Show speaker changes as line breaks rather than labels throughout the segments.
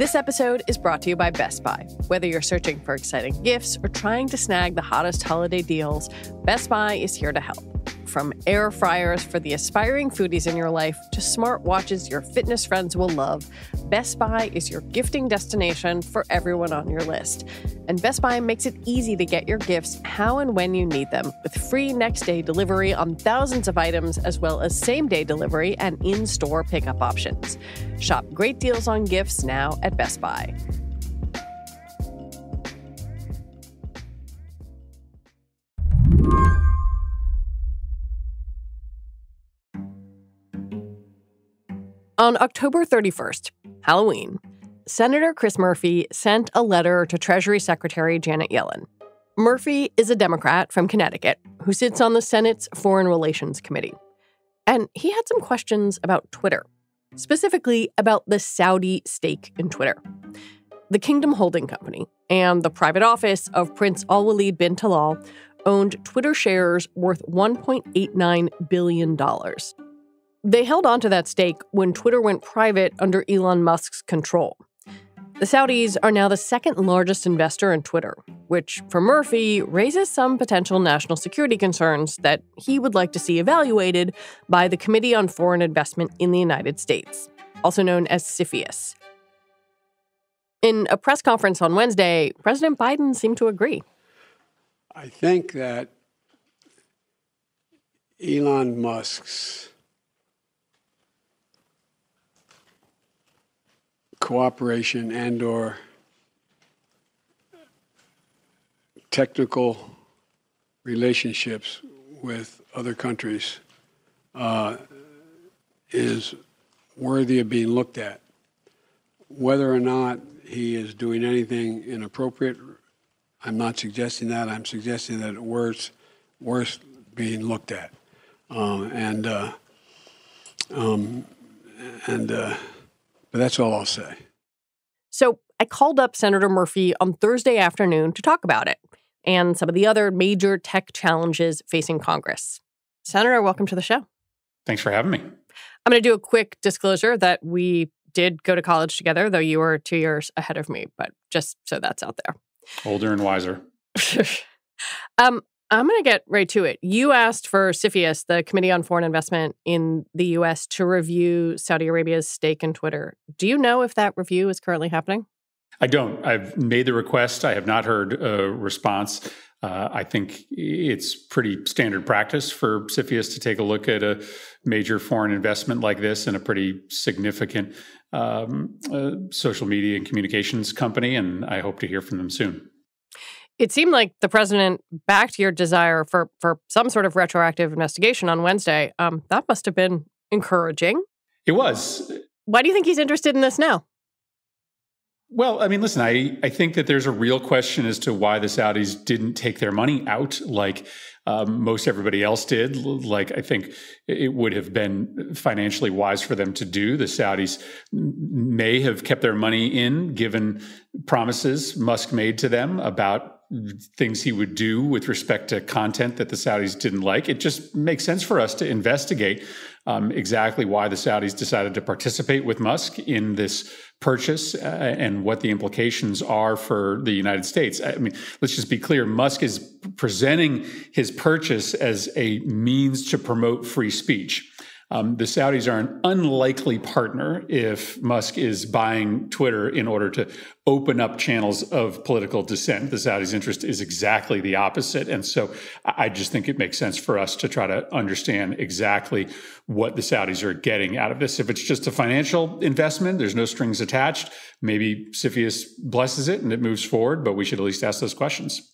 This episode is brought to you by Best Buy. Whether you're searching for exciting gifts or trying to snag the hottest holiday deals, Best Buy is here to help. From air fryers for the aspiring foodies in your life to smart watches your fitness friends will love, Best Buy is your gifting destination for everyone on your list. And Best Buy makes it easy to get your gifts how and when you need them, with free next-day delivery on thousands of items, as well as same-day delivery and in-store pickup options. Shop great deals on gifts now at Best Buy. On October 31st, Halloween, Senator Chris Murphy sent a letter to Treasury Secretary Janet Yellen. Murphy is a Democrat from Connecticut who sits on the Senate's Foreign Relations Committee. And he had some questions about Twitter, specifically about the Saudi stake in Twitter. The Kingdom Holding Company and the private office of Prince Al-Walid bin Talal owned Twitter shares worth $1.89 billion. They held onto that stake when Twitter went private under Elon Musk's control. The Saudis are now the second largest investor in Twitter, which, for Murphy, raises some potential national security concerns that he would like to see evaluated by the Committee on Foreign Investment in the United States, also known as CFIUS. In a press conference on Wednesday, President Biden seemed to agree.
I think that Elon Musk's cooperation and/or technical relationships with other countries is worthy of being looked at. Whether or not he is doing anything inappropriate, I'm not suggesting that. I'm suggesting that it's worth being looked at. But that's all I'll say.
So I called up Senator Murphy on Thursday afternoon to talk about it and some of the other major tech challenges facing Congress. Senator, welcome to the show.
Thanks for having me.
I'm going to do a quick disclosure that we did go to college together, though you were 2 years ahead of me, but just so that's out there.
Older and wiser.
I'm going to get right to it. You asked for CFIUS, the Committee on Foreign Investment in the U.S., to review Saudi Arabia's stake in Twitter. Do you know if that review is currently happening?
I don't. I've made the request. I have not heard a response. I think it's pretty standard practice for CFIUS to take a look at a major foreign investment like this in a pretty significant social media and communications company, and I hope to hear from them soon.
It seemed like the president backed your desire for some sort of retroactive investigation on Wednesday. That must have been encouraging.
It was.
Why do you think he's interested in this now?
Well, I mean, listen, I think that there's a real question as to why the Saudis didn't take their money out like most everybody else did. Like, I think it would have been financially wise for them to do. The Saudis may have kept their money in, given promises Musk made to them about things he would do with respect to content that the Saudis didn't like. It just makes sense for us to investigate exactly why the Saudis decided to participate with Musk in this purchase and what the implications are for the United States. I mean, let's just be clear. Musk is presenting his purchase as a means to promote free speech. The Saudis are an unlikely partner if Musk is buying Twitter in order to open up channels of political dissent. The Saudis' interest is exactly the opposite. And so I just think it makes sense for us to try to understand exactly what the Saudis are getting out of this. If it's just a financial investment, there's no strings attached. Maybe CFIUS blesses it and it moves forward, but we should at least ask those questions.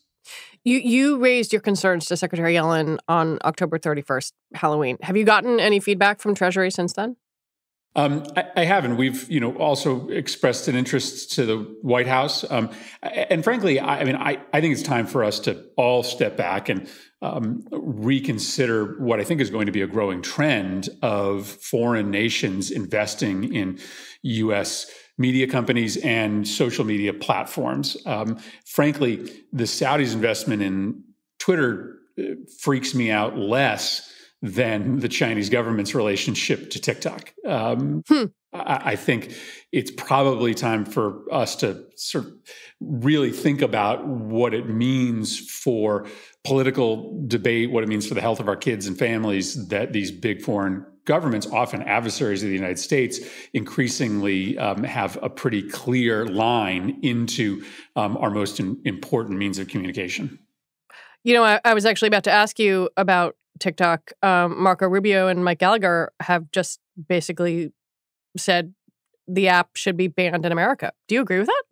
You raised your concerns to Secretary Yellen on October 31st, Halloween. Have you gotten any feedback from Treasury since then?
I haven't. We've, also expressed an interest to the White House. And frankly, I think it's time for us to all step back and reconsider what I think is going to be a growing trend of foreign nations investing in U.S. media companies and social media platforms. Frankly, the Saudis' investment in Twitter freaks me out less than the Chinese government's relationship to TikTok. I think it's probably time for us to sort of really think about what it means for political debate, what it means for the health of our kids and families, that these big foreign governments, often adversaries of the United States, increasingly have a pretty clear line into our most important means of communication.
You know, I was actually about to ask you about TikTok. Marco Rubio and Mike Gallagher have just basically said the app should be banned in America. Do you agree with that?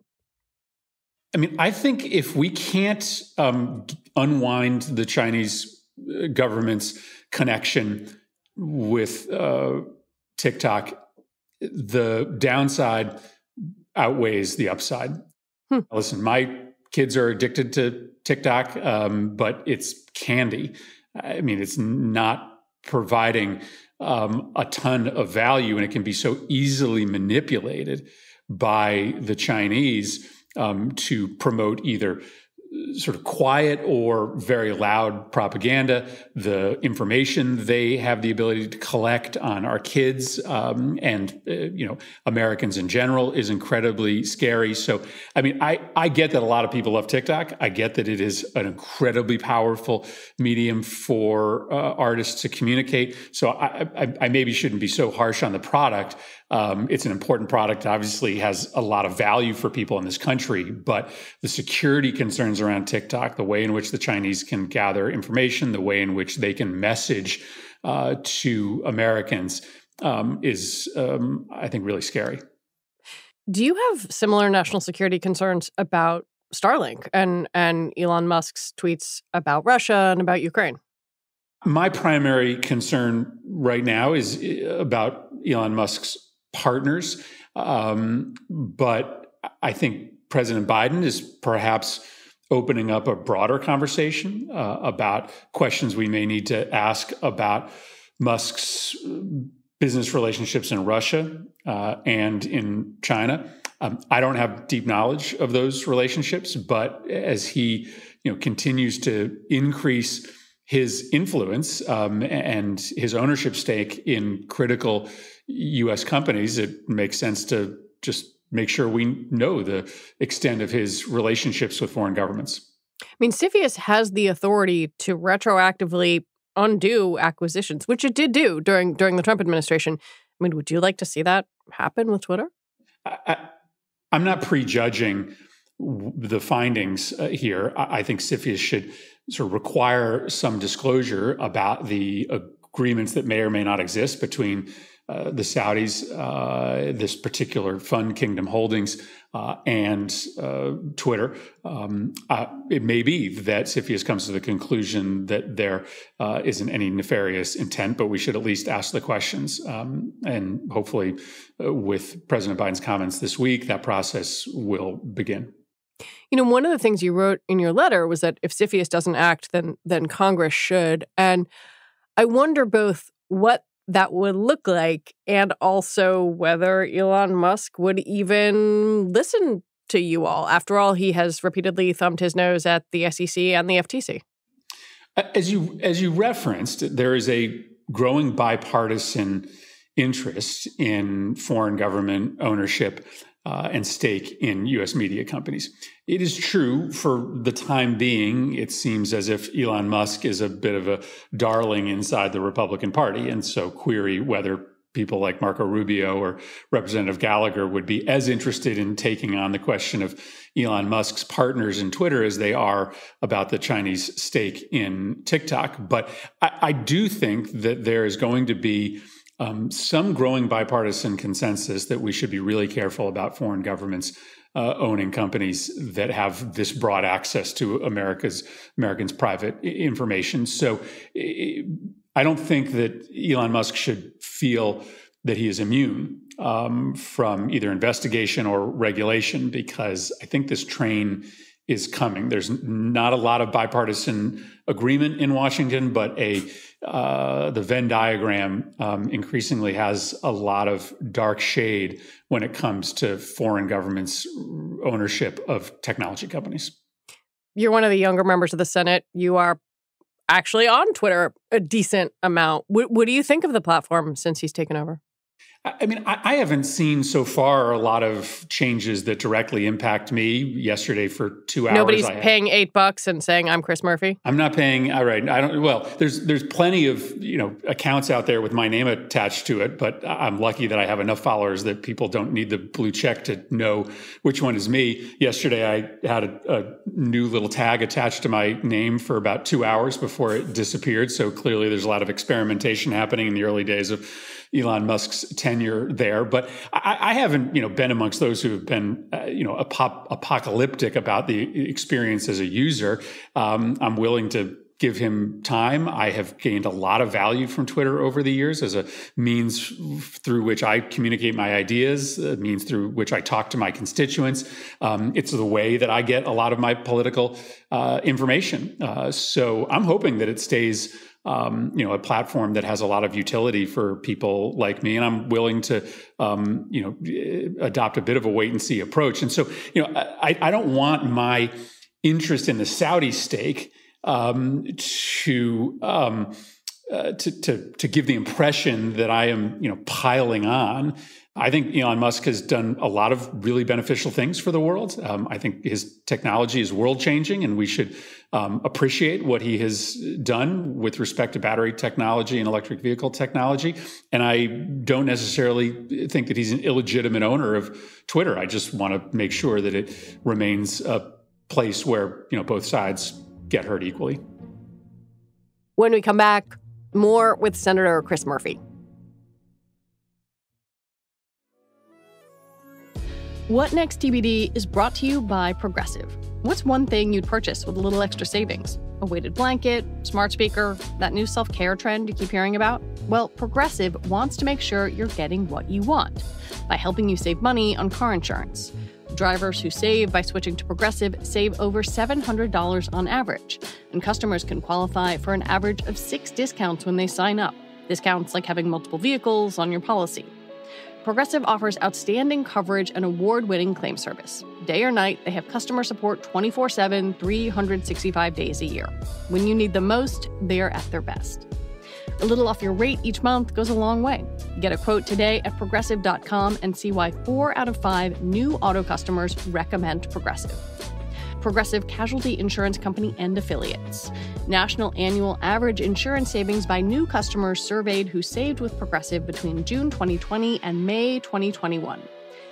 I mean, I think if we can't unwind the Chinese government's connection with TikTok, the downside outweighs the upside. Listen, my kids are addicted to TikTok, but it's candy. I mean, it's not providing a ton of value, and it can be so easily manipulated by the Chinese to promote either sort of quiet or very loud propaganda. The information they have the ability to collect on our kids and Americans in general is incredibly scary. So, I mean, I get that a lot of people love TikTok. I get that it is an incredibly powerful medium for artists to communicate. So I maybe shouldn't be so harsh on the product. It's an important product, obviously has a lot of value for people in this country, but the security concerns around TikTok, the way in which the Chinese can gather information, the way in which they can message to Americans is, I think, really scary.
Do you have similar national security concerns about Starlink and Elon Musk's tweets about Russia and about Ukraine?
My primary concern right now is about Elon Musk's partners. But I think President Biden is perhaps opening up a broader conversation about questions we may need to ask about Musk's business relationships in Russia and in China. I don't have deep knowledge of those relationships, but as he continues to increase his influence and his ownership stake in critical U.S. companies, it makes sense to just make sure we know the extent of his relationships with foreign governments.
I mean, CFIUS has the authority to retroactively undo acquisitions, which it did do during the Trump administration. I mean, would you like to see that happen with Twitter?
I'm not prejudging the findings here. I think CFIUS should sort of require some disclosure about the agreements that may or may not exist between the Saudis, this particular fund, Kingdom Holdings, and Twitter. It may be that CFIUS comes to the conclusion that there isn't any nefarious intent, but we should at least ask the questions. And hopefully, with President Biden's comments this week, that process will begin.
You know, one of the things you wrote in your letter was that if CFIUS doesn't act, then Congress should. And I wonder both what that would look like and also whether Elon Musk would even listen to you all. After all, he has repeatedly thumbed his nose at the SEC and the FTC.
As you referenced, there is a growing bipartisan interest in foreign government ownership and stake in U.S. media companies. It is true for the time being, it seems as if Elon Musk is a bit of a darling inside the Republican Party. And so query whether people like Marco Rubio or Representative Gallagher would be as interested in taking on the question of Elon Musk's partners in Twitter as they are about the Chinese stake in TikTok. But I do think that there is going to be some growing bipartisan consensus that we should be really careful about foreign governments owning companies that have this broad access to Americans' private information. So I don't think that Elon Musk should feel that he is immune from either investigation or regulation, because I think this train is coming. There's not a lot of bipartisan agreement in Washington, but the Venn diagram increasingly has a lot of dark shade when it comes to foreign governments' ownership of technology companies.
You're one of the younger members of the Senate. You are actually on Twitter a decent amount. What do you think of the platform since he's taken over?
I mean, I haven't seen so far a lot of changes that directly impact me. Yesterday for 2 hours,
nobody's paying $8 and saying I'm Chris Murphy.
I'm not paying. All right, I don't. Well, there's plenty of accounts out there with my name attached to it, but I'm lucky that I have enough followers that people don't need the blue check to know which one is me. Yesterday, I had a new little tag attached to my name for about 2 hours before it disappeared. So clearly, there's a lot of experimentation happening in the early days of Elon Musk's tenure there. But I haven't, been amongst those who have been, apocalyptic about the experience as a user. I'm willing to give him time. I have gained a lot of value from Twitter over the years as a means through which I communicate my ideas, a means through which I talk to my constituents. It's the way that I get a lot of my political information. So I'm hoping that it stays a platform that has a lot of utility for people like me. And I'm willing to, adopt a bit of a wait and see approach. And so, I don't want my interest in the Saudi stake to give the impression that I am, piling on. I think Elon Musk has done a lot of really beneficial things for the world. I think his technology is world-changing, and we should appreciate what he has done with respect to battery technology and electric vehicle technology. And I don't necessarily think that he's an illegitimate owner of Twitter. I just want to make sure that it remains a place where both sides get hurt equally.
When we come back, more with Senator Chris Murphy. What Next TBD is brought to you by Progressive. What's one thing you'd purchase with a little extra savings? A weighted blanket, smart speaker, that new self-care trend you keep hearing about? Well, Progressive wants to make sure you're getting what you want by helping you save money on car insurance. Drivers who save by switching to Progressive save over $700 on average, and customers can qualify for an average of 6 discounts when they sign up. Discounts like having multiple vehicles on your policy. Progressive offers outstanding coverage and award-winning claim service. Day or night, they have customer support 24/7, 365 days a year. When you need them most, they are at their best. A little off your rate each month goes a long way. Get a quote today at Progressive.com and see why 4 out of 5 new auto customers recommend Progressive. Progressive Casualty Insurance Company and Affiliates. National annual average insurance savings by new customers surveyed who saved with Progressive between June 2020 and May 2021.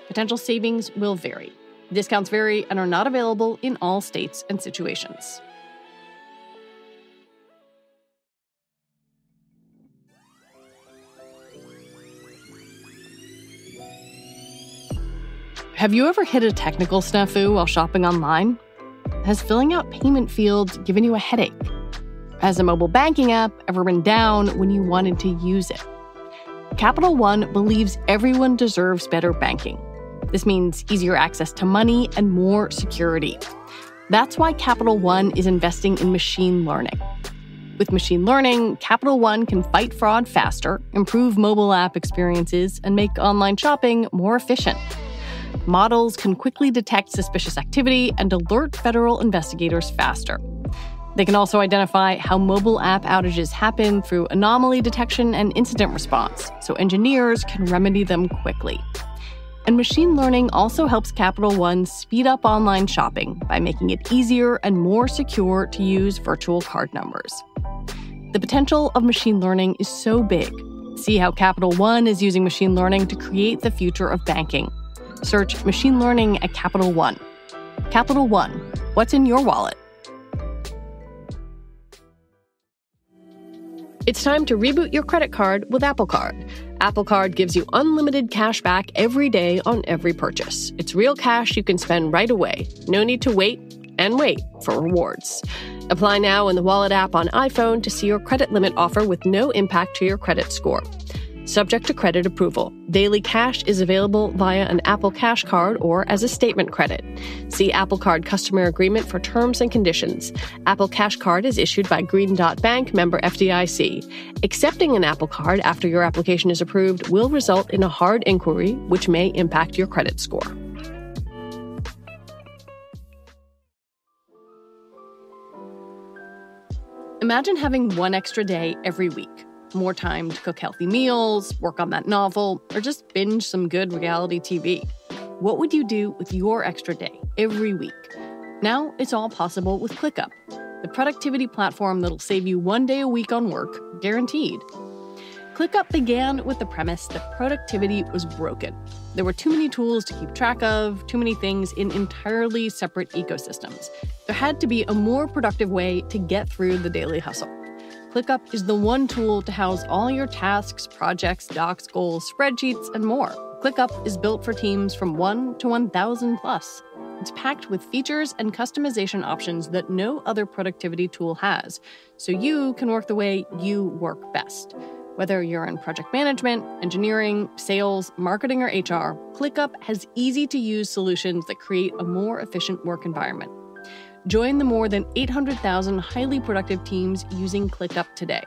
Potential savings will vary. Discounts vary and are not available in all states and situations. Have you ever hit a technical snafu while shopping online? Has filling out payment fields given you a headache? Has a mobile banking app ever been down when you wanted to use it? Capital One believes everyone deserves better banking. This means easier access to money and more security. That's why Capital One is investing in machine learning. With machine learning, Capital One can fight fraud faster, improve mobile app experiences, and make online shopping more efficient. Models can quickly detect suspicious activity and alert federal investigators faster. They can also identify how mobile app outages happen through anomaly detection and incident response, so engineers can remedy them quickly. And machine learning also helps Capital One speed up online shopping by making it easier and more secure to use virtual card numbers. The potential of machine learning is so big. See how Capital One is using machine learning to create the future of banking. Search machine learning at Capital One. Capital One, what's in your wallet? It's time to reboot your credit card with Apple Card. Apple Card gives you unlimited cash back every day on every purchase. It's real cash you can spend right away. No need to wait for rewards. Apply now in the Wallet app on iPhone to see your credit limit offer with no impact to your credit score. Subject to credit approval. Daily cash is available via an Apple Cash card or as a statement credit. See Apple Card customer agreement for terms and conditions. Apple Cash card is issued by Green Dot Bank, member FDIC. Accepting an Apple Card after your application is approved will result in a hard inquiry, which may impact your credit score. Imagine having one extra day every week. more time to cook healthy meals, work on that novel, or just binge some good reality TV. What would you do with your extra day every week? Now it's all possible with ClickUp, the productivity platform that'll save you 1 day a week on work, guaranteed. ClickUp began with the premise that productivity was broken. There were too many tools to keep track of, too many things in entirely separate ecosystems. There had to be a more productive way to get through the daily hustle. ClickUp is the one tool to house all your tasks, projects, docs, goals, spreadsheets, and more. ClickUp is built for teams from 1 to 1,000 plus. It's packed with features and customization options that no other productivity tool has, so you can work the way you work best. Whether you're in project management, engineering, sales, marketing, or HR, ClickUp has easy-to-use solutions that create a more efficient work environment. Join the more than 800,000 highly productive teams using ClickUp today.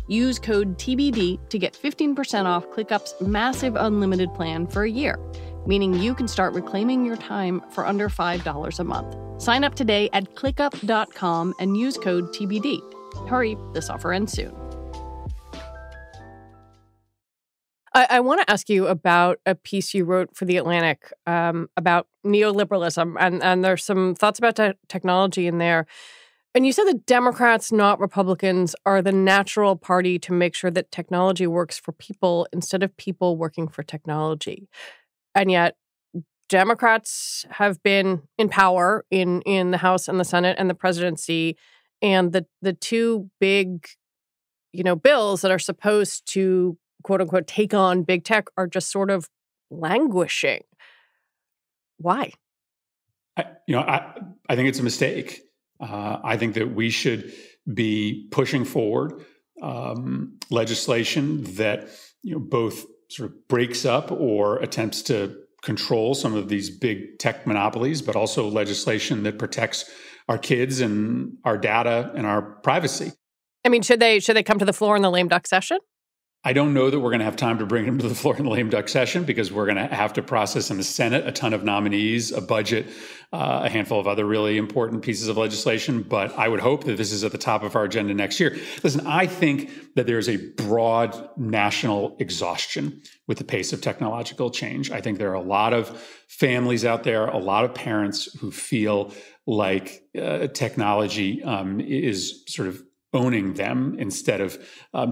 Use code TBD to get 15% off ClickUp's massive unlimited plan for a year, meaning you can start reclaiming your time for under $5 a month. Sign up today at clickup.com and use code TBD. Hurry, this offer ends soon.
I want to ask you about a piece you wrote for The Atlantic about neoliberalism, and there's some thoughts about technology in there. And you said that Democrats, not Republicans, are the natural party to make sure that technology works for people instead of people working for technology. And yet, Democrats have been in power in the House and the Senate and the presidency, and the two big, bills that are supposed to quote unquote take on big tech are just sort of languishing. Why?
I think it's a mistake. I think that we should be pushing forward legislation that both sort of breaks up or attempts to control some of these big tech monopolies, but also legislation that protects our kids and our data and our privacy.
I mean, should they come to the floor in the lame duck session?
I don't know that we're going to have time to bring them to the floor in the lame duck session because we're going to have to process in the Senate a ton of nominees, a budget, a handful of other really important pieces of legislation. But I would hope that this is at the top of our agenda next year. Listen, I think that there's a broad national exhaustion with the pace of technological change. I think there are a lot of families out there, a lot of parents who feel like technology is sort of owning them instead of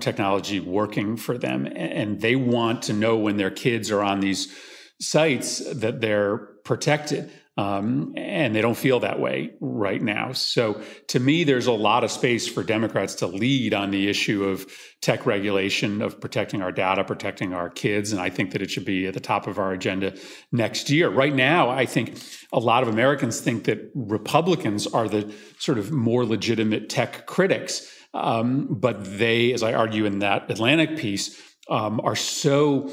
technology working for them. And they want to know when their kids are on these sites that they're protected. And they don't feel that way right now. So to me, there's a lot of space for Democrats to lead on the issue of tech regulation, of protecting our data, protecting our kids. And I think that it should be at the top of our agenda next year. Right now, I think a lot of Americans think that Republicans are the sort of more legitimate tech critics. But they, as I argue in that Atlantic piece, are so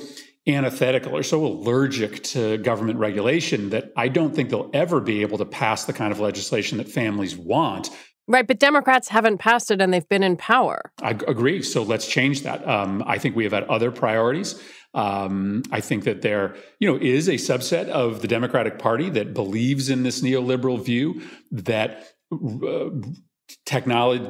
antithetical or so allergic to government regulation that I don't think they'll ever be able to pass the kind of legislation that families want.
Right, but Democrats haven't passed it and they've been in power.
I agree. So let's change that. I think we have had other priorities. I think that there, is a subset of the Democratic Party that believes in this neoliberal view that technology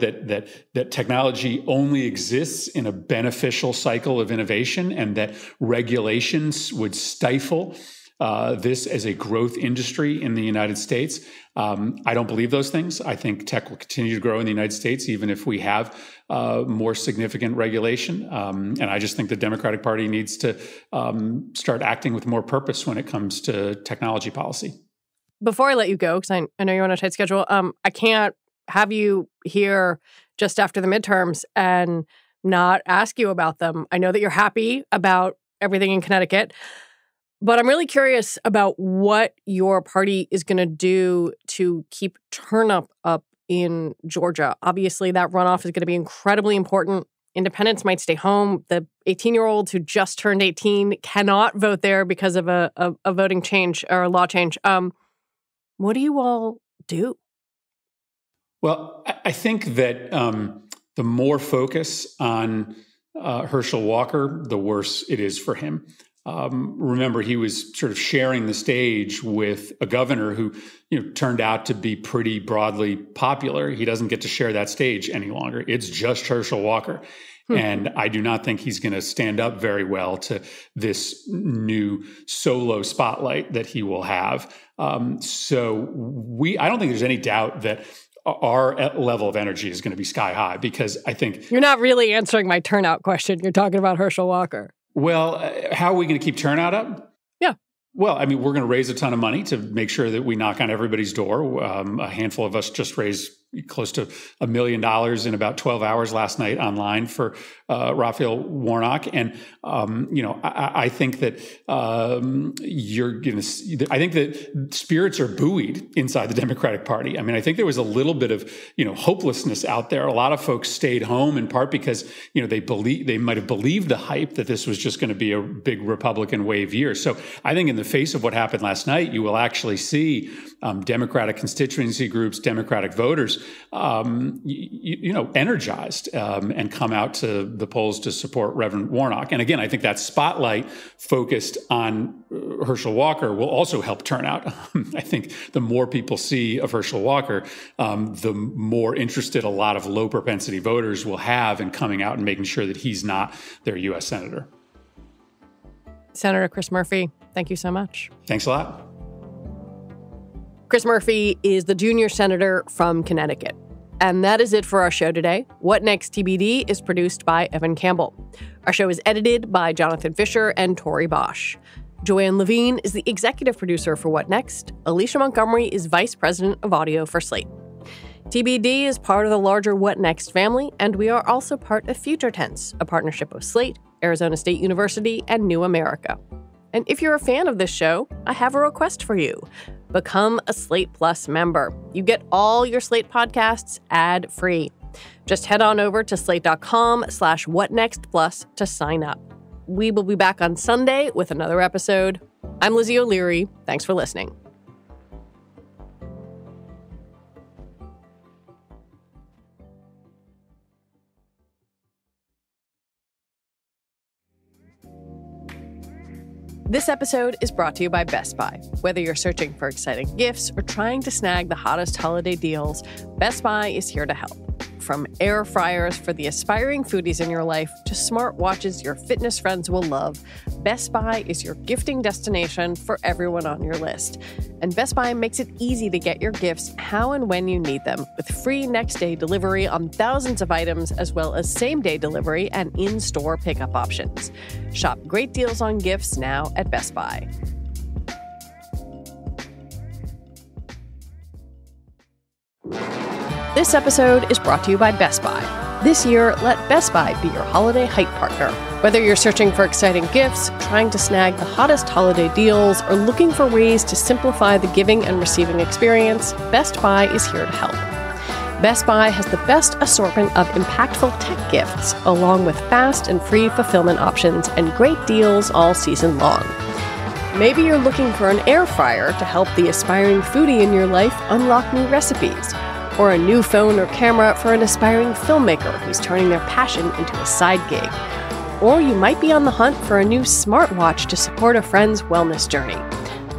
that technology only exists in a beneficial cycle of innovation, and that regulations would stifle this as a growth industry in the United States. I don't believe those things. I think tech will continue to grow in the United States, even if we have more significant regulation. And I just think the Democratic Party needs to start acting with more purpose when it comes to technology policy.
Before I let you go, because I know you're on a tight schedule, I can't have you here just after the midterms and not ask you about them. I know that you're happy about everything in Connecticut, but I'm really curious about what your party is going to do to keep turnout up in Georgia. Obviously, that runoff is going to be incredibly important. Independents might stay home. The 18-year-olds who just turned 18 cannot vote there because of a voting change or a law change. What do you all do?
Well, I think that the more focus on Herschel Walker, the worse it is for him. Remember, he was sort of sharing the stage with a governor who, turned out to be pretty broadly popular. He doesn't get to share that stage any longer. It's just Herschel Walker. And I do not think he's going to stand up very well to this new solo spotlight that he will have. I don't think there's any doubt that our level of energy is going to be sky high, because I think...
You're not really answering my turnout question. You're talking about Herschel Walker.
Well, how are we going to keep turnout up?
Yeah.
Well, I mean, we're going to raise a ton of money to make sure that we knock on everybody's door. A handful of us just raised close to $1 million in about 12 hours last night online for Raphael Warnock. And, I think that I think that spirits are buoyed inside the Democratic Party. I mean, I think there was a little bit of, hopelessness out there. A lot of folks stayed home in part because, they might have believed the hype that this was just going to be a big Republican wave year. So I think in the face of what happened last night, you will actually see Democratic constituency groups, Democratic voters, energized and come out to the polls to support Reverend Warnock. And again, I think that spotlight focused on Herschel Walker will also help turnout. I think the more people see of Herschel Walker, the more interested a lot of low propensity voters will have in coming out and making sure that he's not their U.S. Senator.
Senator Chris Murphy, thank you so much.
Thanks a lot.
Chris Murphy is the junior senator from Connecticut. And that is it for our show today. What Next TBD is produced by Evan Campbell. Our show is edited by Jonathan Fisher and Tori Bosch. Joanne Levine is the executive producer for What Next. Alicia Montgomery is vice president of audio for Slate. TBD is part of the larger What Next family, and we are also part of Future Tense, a partnership of Slate, Arizona State University, and New America. And if you're a fan of this show, I have a request for you. Become a Slate Plus member. You get all your Slate podcasts ad-free. Just head on over to slate.com/whatnextplus to sign up. We will be back on Sunday with another episode. I'm Lizzie O'Leary. Thanks for listening. This episode is brought to you by Best Buy. Whether you're searching for exciting gifts or trying to snag the hottest holiday deals, Best Buy is here to help. From air fryers for the aspiring foodies in your life to smart watches your fitness friends will love, Best Buy is your gifting destination for everyone on your list. And Best Buy makes it easy to get your gifts how and when you need them, with free next-day delivery on thousands of items, as well as same-day delivery and in-store pickup options. Shop great deals on gifts now at Best Buy. This episode is brought to you by Best Buy. This year, let Best Buy be your holiday hype partner. Whether you're searching for exciting gifts, trying to snag the hottest holiday deals, or looking for ways to simplify the giving and receiving experience, Best Buy is here to help. Best Buy has the best assortment of impactful tech gifts, along with fast and free fulfillment options and great deals all season long. Maybe you're looking for an air fryer to help the aspiring foodie in your life unlock new recipes, or a new phone or camera for an aspiring filmmaker who's turning their passion into a side gig. Or you might be on the hunt for a new smartwatch to support a friend's wellness journey.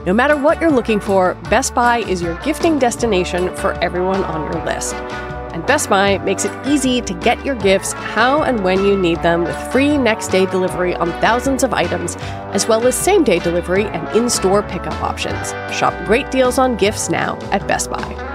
No matter what you're looking for, Best Buy is your gifting destination for everyone on your list. And Best Buy makes it easy to get your gifts how and when you need them, with free next-day delivery on thousands of items, as well as same-day delivery and in-store pickup options. Shop great deals on gifts now at Best Buy.